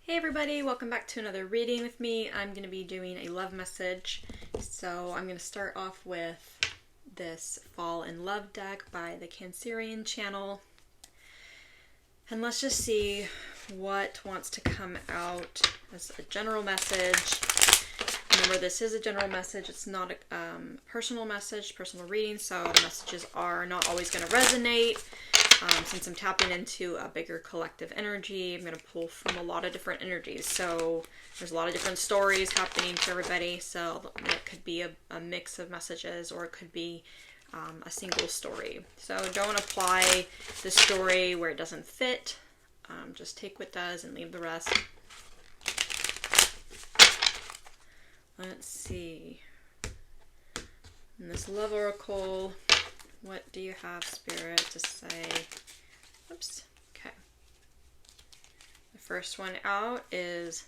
Hey everybody, welcome back to another reading with me. I'm going to be doing a love message. So I'm going to start off with this Fall in Love deck by the Cancerian channel. And let's just see what wants to come out as a general message. Remember, this is a general message. It's not a personal message, personal reading, so the messages are not always going to resonate. Since I'm tapping into a bigger collective energy, I'm going to pull from a lot of different energies. So there's a lot of different stories happening for everybody. So it could be a mix of messages, or it could be a single story. So don't apply the story where it doesn't fit. Just take what does and leave the rest. Let's see. In this love oracle, what do you have, Spirit, to say? Oops. Okay. The first one out is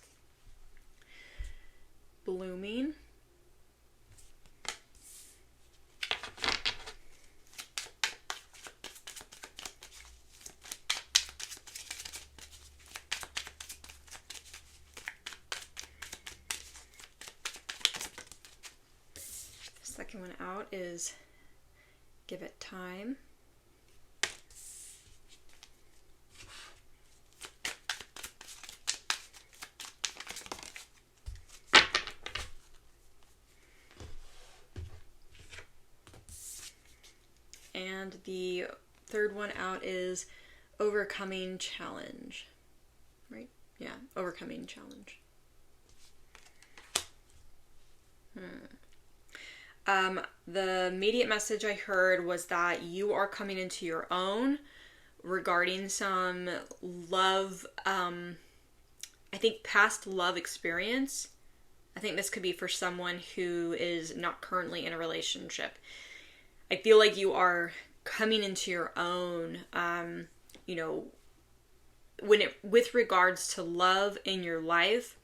blooming. The second one out is give it time. And the third one out is overcoming challenge. Right? Yeah, overcoming challenge. The immediate message I heard was that you are coming into your own regarding some love, I think past love experience. I think this could be for someone who is not currently in a relationship. I feel like you are coming into your own, with regards to love in your life,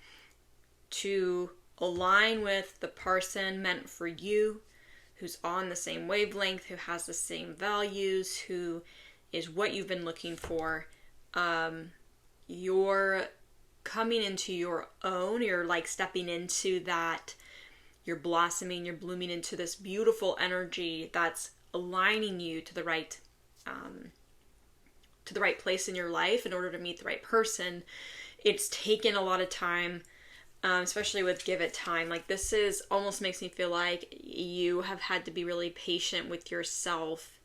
to align with the person meant for you, who's on the same wavelength, who has the same values, who is what you've been looking for. You're coming into your own. You're like stepping into that. You're blossoming. You're blooming into this beautiful energy that's aligning you to the right place in your life in order to meet the right person. It's taken a lot of time. Especially with give it time. Like, this is almost makes me feel like you have had to be really patient with yourself.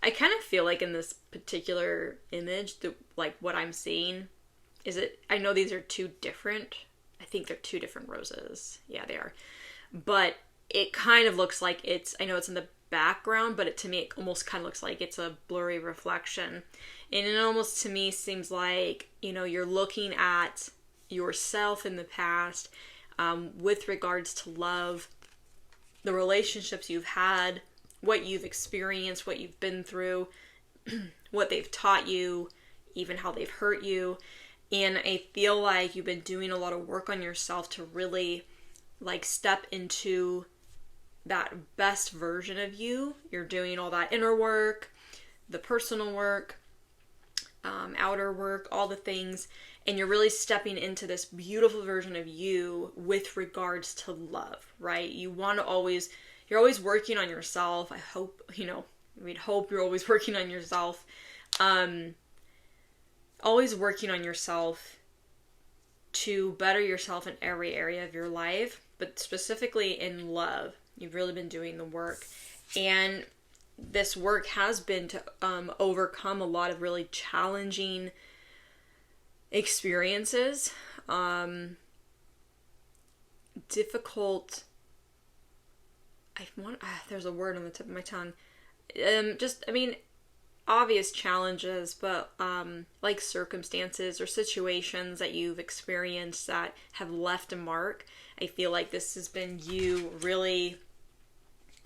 I kind of feel like in this particular image, like what I'm seeing is I know these are two different. I think they're two different roses. Yeah, they are. But it kind of looks like I know it's in the background, but to me it almost kind of looks like it's a blurry reflection. And it almost to me seems like, you're looking at yourself in the past with regards to love, the relationships you've had, what you've experienced, what you've been through, what they've taught you, even how they've hurt you. And I feel like you've been doing a lot of work on yourself to really step into that best version of you. You're doing all that inner work, the personal work, outer work, all the things. And you're really stepping into this beautiful version of you with regards to love, right? You're always working on yourself. I hope, we'd hope you're always working on yourself. Always working on yourself to better yourself in every area of your life, but specifically in love. You've really been doing the work. And this work has been to overcome a lot of really challenging experiences, difficult, there's a word on the tip of my tongue, obvious challenges, but like circumstances or situations that you've experienced that have left a mark. I feel like this has been you really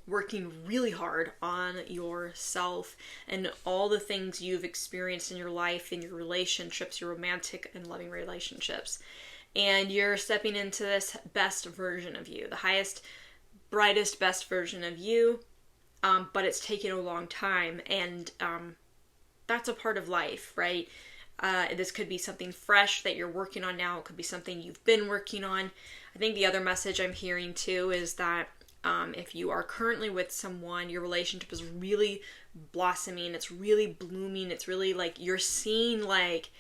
working really hard on yourself and all the things you've experienced in your life, in your relationships, your romantic and loving relationships. And you're stepping into this best version of you, the highest, brightest, best version of you. But it's taken a long time, and that's a part of life, right? This could be something fresh that you're working on now. It could be something you've been working on. I think the other message I'm hearing too is that if you are currently with someone, your relationship is really blossoming. It's really blooming. It's really like you're seeing like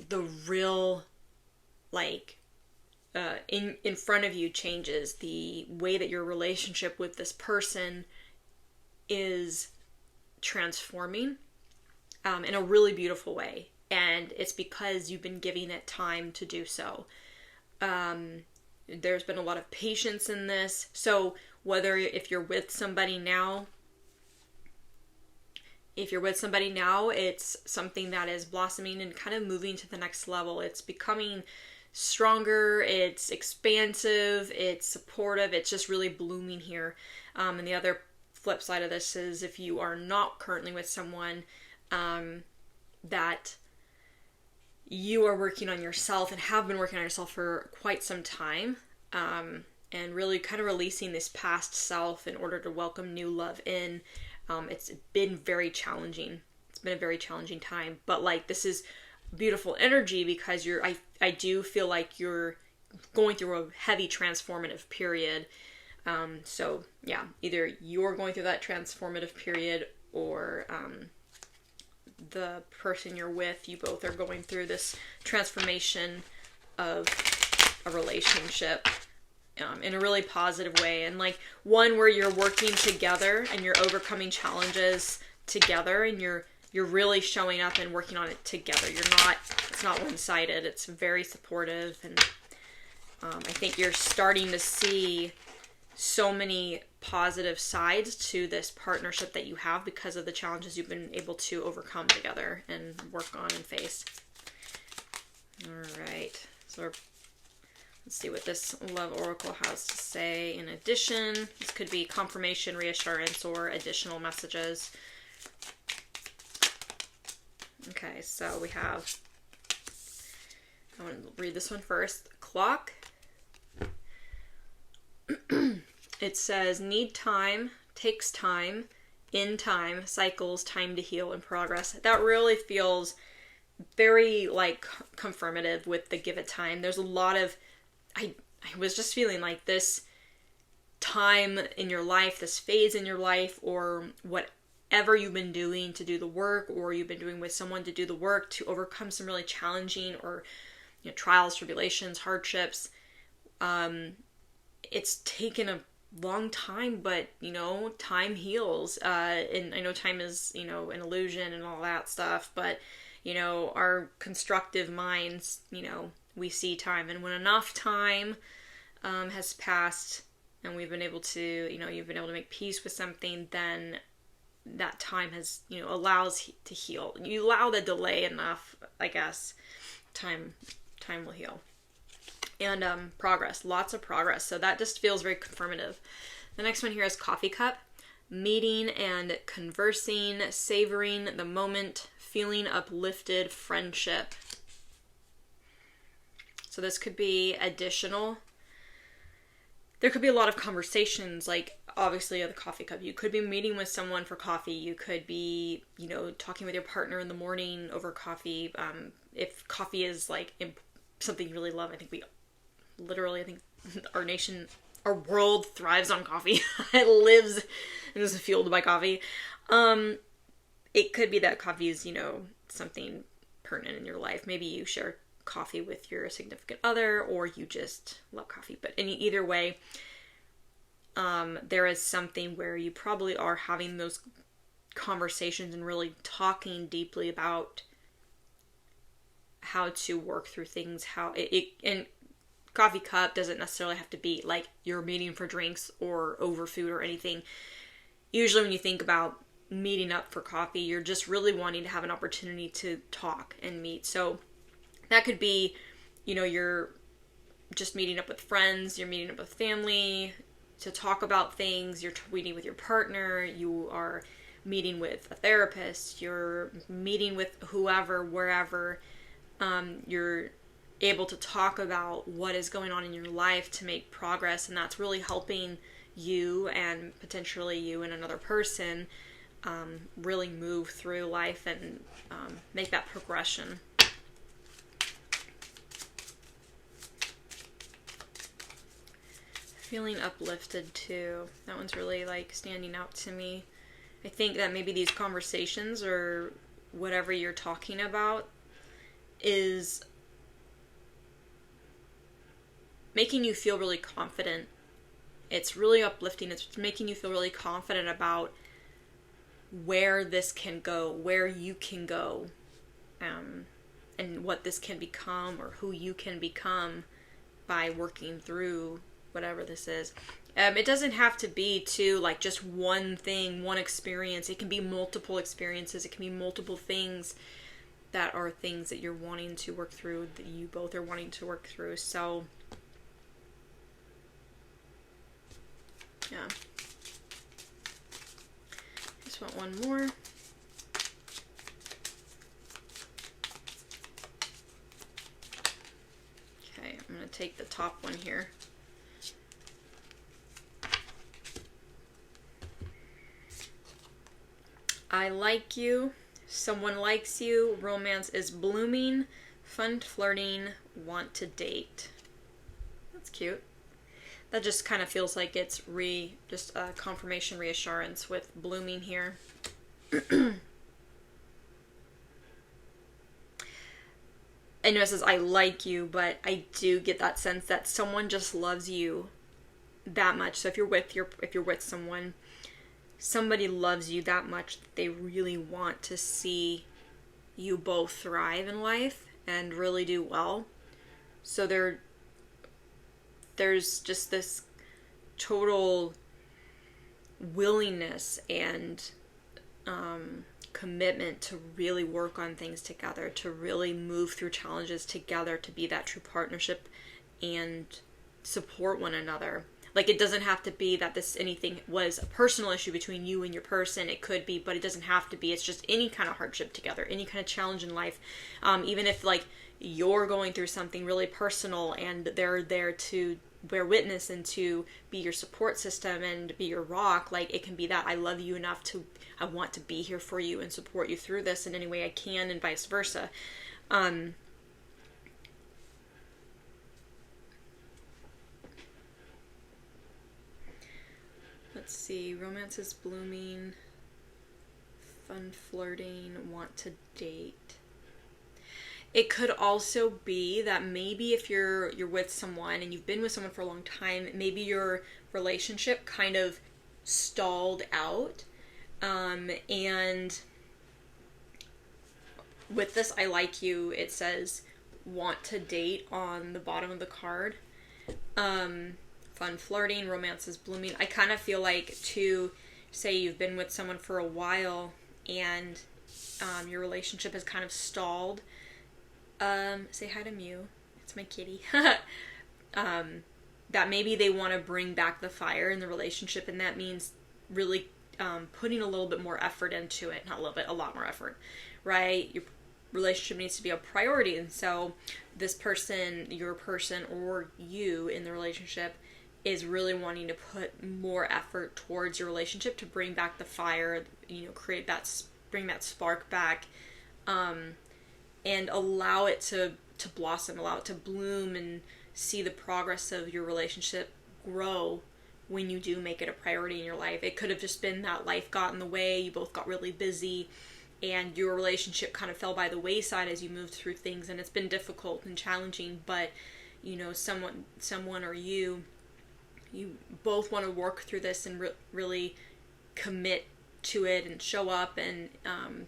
the real like in front of you changes. The way that your relationship with this person is transforming in a really beautiful way. And it's because you've been giving it time to do so. There's been a lot of patience in this. So if you're with somebody now, it's something that is blossoming and kind of moving to the next level. It's becoming stronger, it's expansive, it's supportive, it's just really blooming here. And the other flip side of this is if you are not currently with someone, that you are working on yourself and have been working on yourself for quite some time, and really kind of releasing this past self in order to welcome new love in. It's been very challenging. It's been a very challenging time, but like this is beautiful energy because I do feel like you're going through a heavy transformative period. So yeah, either you're going through that transformative period or the person you're with, you both are going through this transformation of a relationship in a really positive way, and like one where you're working together and you're overcoming challenges together, and you're really showing up and working on it together. It's not one-sided. It's very supportive, and I think you're starting to see so many positive sides to this partnership that you have because of the challenges you've been able to overcome together and work on and face. All right, so let's see what this Love Oracle has to say in addition. This could be confirmation, reassurance, or additional messages. Okay, so we have, I want to read this one first. Clock. It says, need time, takes time, in time, cycles, time to heal, and progress. That really feels very like confirmative with the give it time. There's a lot of, I was just feeling like this time in your life, this phase in your life, or whatever you've been doing to do the work, or you've been doing with someone to do the work to overcome some really challenging or trials, tribulations, hardships. It's taken a long time, but time heals. And I know time is an illusion and all that stuff, but our constructive minds, we see time, and when enough time has passed and we've been able to, you've been able to make peace with something, then that time has, allows to heal. You allow the delay enough, I guess, time will heal. And progress, lots of progress. So that just feels very confirmative. The next one here is coffee cup. Meeting and conversing, savoring the moment, feeling uplifted, friendship. So this could be additional. There could be a lot of conversations, like obviously at the coffee cup. You could be meeting with someone for coffee. You could be, talking with your partner in the morning over coffee. If coffee is like something you really love, I think our world thrives on coffee. It lives and is fueled by coffee. It could be that coffee is, something pertinent in your life. Maybe you share coffee with your significant other, or you just love coffee. But either way, there is something where you probably are having those conversations and really talking deeply about how to work through things, and coffee cup doesn't necessarily have to be like you're meeting for drinks or over food or anything. Usually when you think about meeting up for coffee, you're just really wanting to have an opportunity to talk and meet. So that could be, you're just meeting up with friends, you're meeting up with family to talk about things, you're meeting with your partner, you are meeting with a therapist, you're meeting with whoever, wherever. You're able to talk about what is going on in your life to make progress, and that's really helping you and potentially you and another person really move through life and make that progression. Feeling uplifted too. That one's really like standing out to me. I think that maybe these conversations or whatever you're talking about is making you feel really confident. It's really uplifting. It's making you feel really confident about where this can go, where you can go, and what this can become or who you can become by working through whatever this is. It doesn't have to be too like just one thing, one experience. It can be multiple experiences. It can be multiple things that are things that you're wanting to work through, that you both are wanting to work through. So yeah. Just want one more. Okay, I'm going to take the top one here. I like you. Someone likes you. Romance is blooming. Fun flirting. Want to date. That's cute. That just kind of feels like it's just a confirmation, reassurance with blooming here. I know it says I like you, but I do get that sense that someone just loves you that much. So if you're with someone, somebody loves you that much that they really want to see you both thrive in life and really do well. So there's just this total willingness and commitment to really work on things together, to really move through challenges together, to be that true partnership and support one another. Like, it doesn't have to be that anything was a personal issue between you and your person. It could be, but it doesn't have to be. It's just any kind of hardship together, any kind of challenge in life. Even if, like, you're going through something really personal and they're there to bear witness and to be your support system and be your rock, like, it can be that I love you enough I want to be here for you and support you through this in any way I can, and vice versa. Let's see, romance is blooming, fun flirting, want to date. It could also be that maybe if you're with someone and you've been with someone for a long time, maybe your relationship kind of stalled out. And with this I like you, it says want to date on the bottom of the card. Fun flirting, romance is blooming. I kind of feel like, to say you've been with someone for a while and your relationship has kind of stalled. Say hi to Mew. It's my kitty. That maybe they want to bring back the fire in the relationship, and that means really putting a little bit more effort into it. Not a little bit, a lot more effort, right? Your relationship needs to be a priority, and so this person, your person, or you in the relationship is really wanting to put more effort towards your relationship to bring back the fire, bring that spark back, and allow it to blossom, allow it to bloom, and see the progress of your relationship grow when you do make it a priority in your life. It could have just been that life got in the way, you both got really busy, and your relationship kind of fell by the wayside as you moved through things, and it's been difficult and challenging, but someone or you both want to work through this and really commit to it and show up and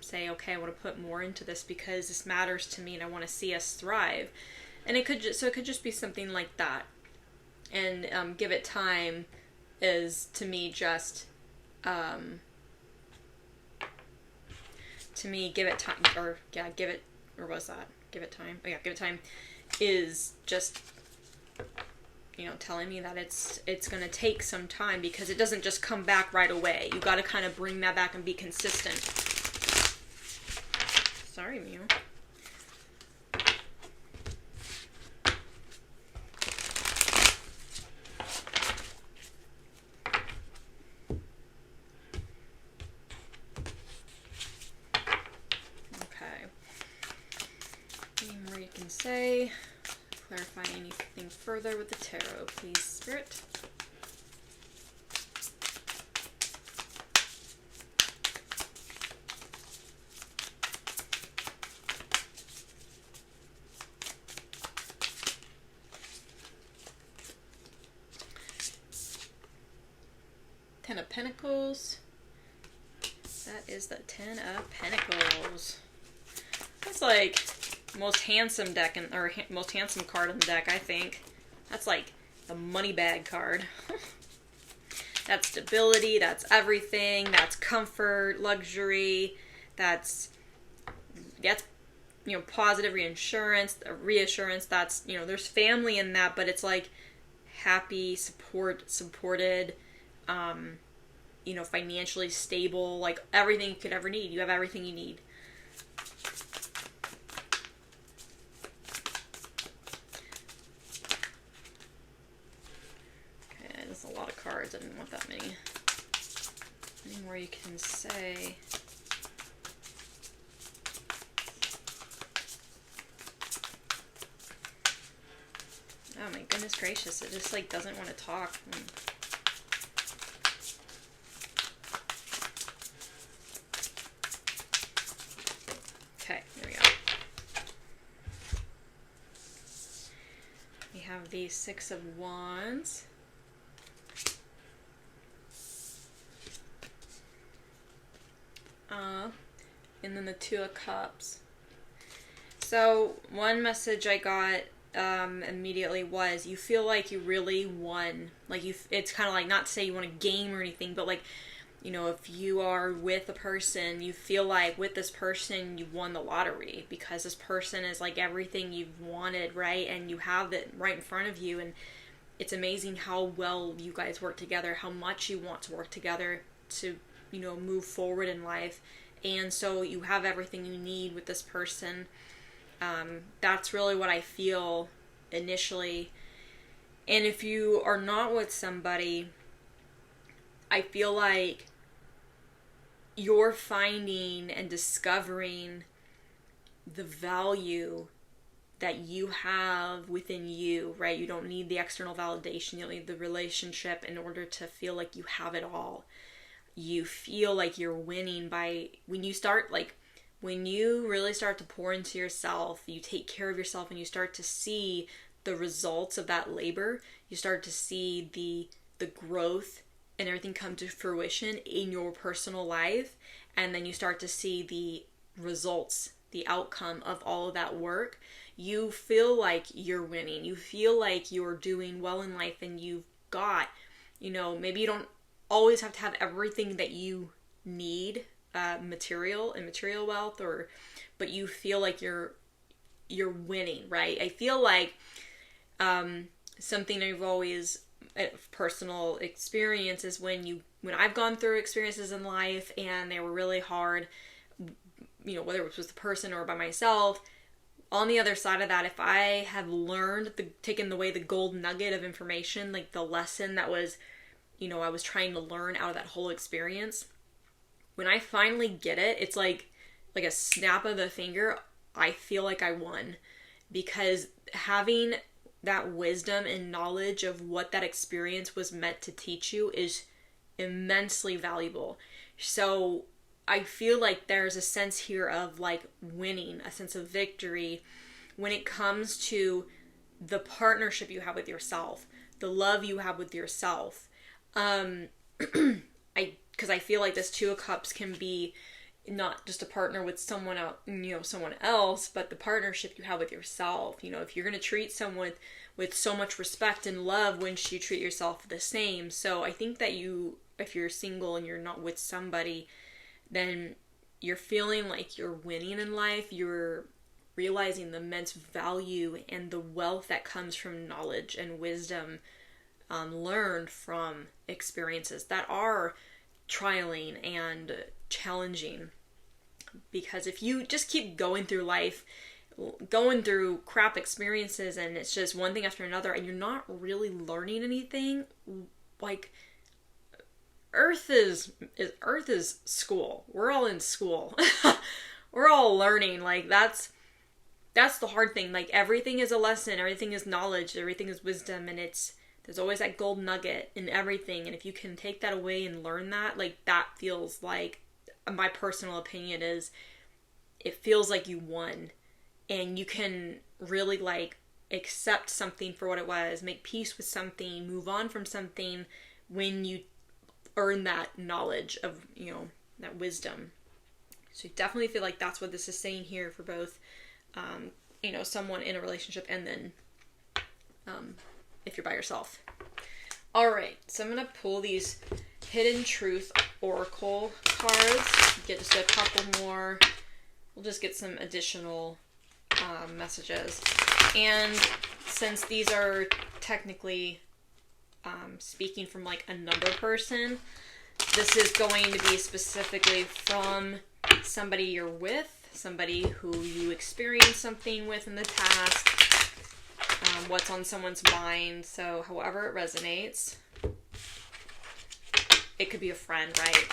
say, okay, I want to put more into this because this matters to me and I want to see us thrive. And it could just be something like that. And give it time is, to me, just give it time, give it time is just telling me that it's going to take some time, because it doesn't just come back right away. You got to kind of bring that back and be consistent. Sorry, Mew. clarify anything further with the tarot, please, Spirit. Ten of Pentacles. That is the Ten of Pentacles. That's like most handsome deck or most handsome card in the deck, I think. That's like the money bag card. That's stability, that's everything, that's comfort, luxury, that's positive reassurance, that's, there's family in that, but it's like happy, supported, financially stable, like everything you could ever need. You have everything you need. Okay, that's a lot of cards. I didn't want that many. Any more you can say? Oh my goodness gracious, it just like doesn't want to talk. Okay, there we go. We have the Six of Wands. And then the Two of Cups. So one message I got immediately was, you feel like you really won. Like it's kind of like, not to say you want a game or anything, but like, if you are with a person, you feel like with this person you won the lottery, because this person is like everything you've wanted, right? And you have it right in front of you, and it's amazing how well you guys work together, how much you want to work together to, move forward in life. And so you have everything you need with this person. That's really what I feel initially. And if you are not with somebody, I feel like you're finding and discovering the value that you have within you, right? You don't need the external validation. You don't need the relationship in order to feel like you have it all. You feel like you're winning when you really start to pour into yourself, you take care of yourself, and you start to see the results of that labor. You start to see the growth and everything come to fruition in your personal life. And then you start to see the results, the outcome of all of that work. You feel like you're winning. You feel like you're doing well in life, and you've got, maybe you don't always have to have everything that you need, material wealth, but you feel like you're winning, right? I feel like something I've always, personal experience, is when I've gone through experiences in life and they were really hard, whether it was with the person or by myself, on the other side of that, if I have taken away the gold nugget of information, like the lesson that was, I was trying to learn out of that whole experience, when I finally get it, it's like a snap of the finger. I feel like I won, because having that wisdom and knowledge of what that experience was meant to teach you is immensely valuable. So I feel like there's a sense here of like winning, a sense of victory when it comes to the partnership you have with yourself, the love you have with yourself. Because I feel like this Two of Cups can be not just a partner with someone else, but the partnership you have with yourself. If you're going to treat someone with so much respect and love, wouldn't you treat yourself the same? So I think that if you're single and you're not with somebody, then you're feeling like you're winning in life. You're realizing the immense value and the wealth that comes from knowledge and wisdom learned from experiences that are trialing and challenging. Because if you just keep going through life, going through crap experiences, and it's just one thing after another, and you're not really learning anything, like Earth is school. We're all in school. We're all learning. Like that's that's the hard thing. Like, everything is a lesson, everything is knowledge, everything is wisdom, and there's always that gold nugget in everything. And if you can take that away and learn that, like, that feels like, my personal opinion is, it feels like you won. And you can really, like, accept something for what it was, make peace with something, move on from something when you earn that knowledge of, you know, that wisdom. So you definitely feel like that's what this is saying here for both, you know, someone in a relationship, and then if you're by yourself. All right, so I'm going to pull these Hidden Truth Oracle cards, get just a couple more. We'll just get some additional messages. And since these are technically speaking from like a number person, this is going to be specifically from somebody you're with, somebody who you experienced something with in the past, what's on someone's mind. So however it resonates. It could be a friend, right?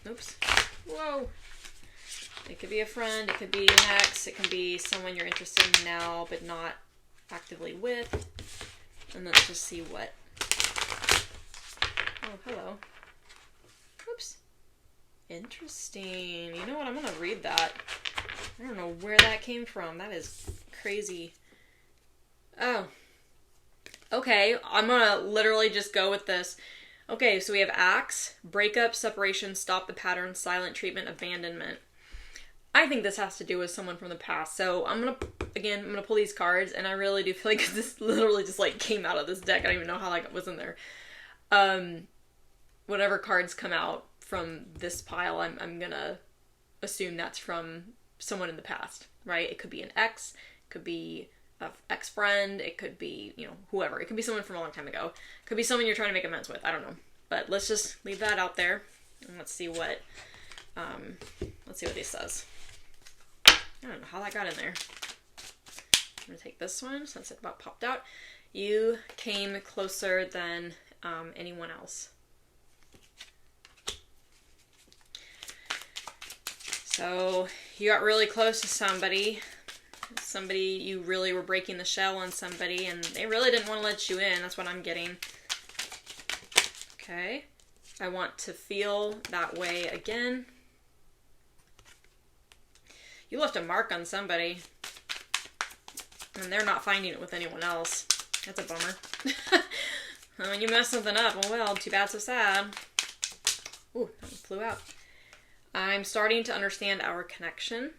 Oops. Whoa. It could be a friend, it could be an ex, it can be someone you're interested in now but not actively with. And let's just see what. Oh, hello. Oops. Interesting. You know what? I'm going to read that. I don't know where that came from. That is crazy. Oh. Okay. I'm going to literally just go with this. Okay, so we have Axe, breakup, separation, stop the pattern, silent treatment, abandonment. I think this has to do with someone from the past. So I'm going to pull these cards, and I really do feel like this literally just like came out of this deck. I don't even know how that was in there. Whatever cards come out from this pile, I'm going to assume that's from someone in the past, right? It could be an ex, it could be an ex-friend, it could be, you know, whoever. It could be someone from a long time ago. It could be someone you're trying to make amends with. I don't know. But let's just leave that out there, and let's see what he says. I don't know how that got in there. I'm going to take this one since it about popped out. You came closer than anyone else. So you got really close to somebody you really were breaking the shell on somebody, and they really didn't want to let you in. That's what I'm getting. Okay. I want to feel that way again. You left a mark on somebody, and they're not finding it with anyone else. That's a bummer. When you mess something up, well, too bad, so sad. Ooh, that one flew out. I'm starting to understand our connection.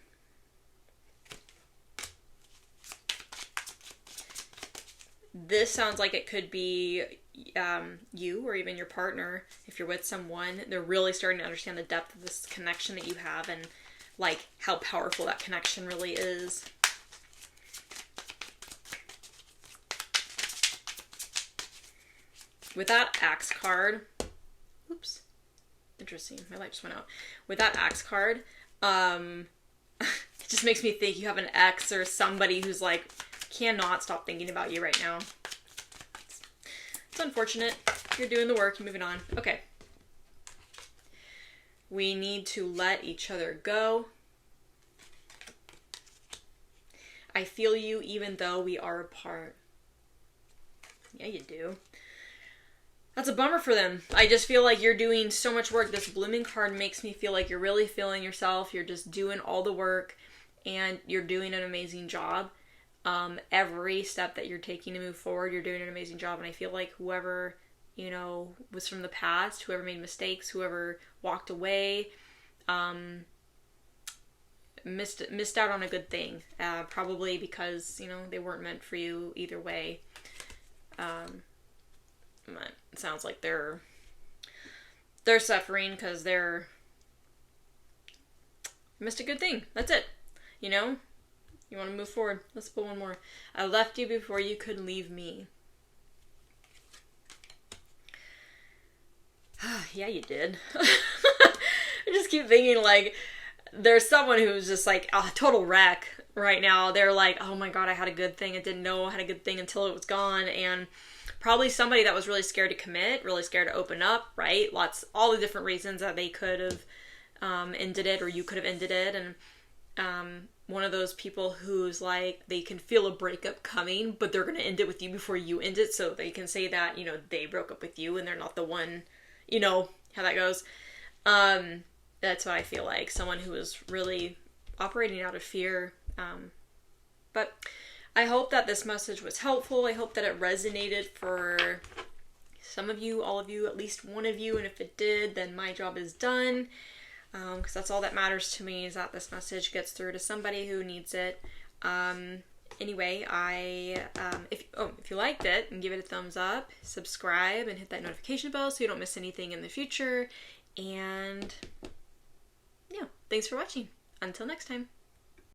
This sounds like it could be you or even your partner. If you're with someone, they're really starting to understand the depth of this connection that you have, and like how powerful that connection really is. With that Axe card, oops, interesting, my light just went out. With that Axe card, it just makes me think you have an ex or somebody who's like, cannot stop thinking about you right now. It's unfortunate. You're doing the work, you're moving on. Okay. We need to let each other go. I feel you even though we are apart. Yeah, you do. That's a bummer for them. I just feel like you're doing so much work. This blooming card makes me feel like you're really feeling yourself. You're just doing all the work, and you're doing an amazing job. Every step that you're taking to move forward, you're doing an amazing job. And I feel like whoever, you know, was from the past, whoever made mistakes, whoever walked away, missed out on a good thing. Probably because, you know, they weren't meant for you either way. It sounds like they're suffering because missed a good thing. That's it. You know? You want to move forward. Let's pull one more. I left you before you could leave me. Yeah, you did. I just keep thinking, like, there's someone who's just, like, a total wreck right now. They're like, oh my god, I had a good thing. I didn't know I had a good thing until it was gone. And probably somebody that was really scared to commit, really scared to open up, right? All the different reasons that they could have ended it, or you could have ended it. And one of those people who's like, they can feel a breakup coming, but they're going to end it with you before you end it, so they can say that, you know, they broke up with you and they're not the one, you know, how that goes. That's what I feel like. Someone who is really operating out of fear. But I hope that this message was helpful. I hope that it resonated for some of you, all of you, at least one of you. And if it did, then my job is done. Because that's all that matters to me, is that this message gets through to somebody who needs it. Anyway, if you liked it, and give it a thumbs up, subscribe, and hit that notification bell so you don't miss anything in the future. And yeah, thanks for watching. Until next time.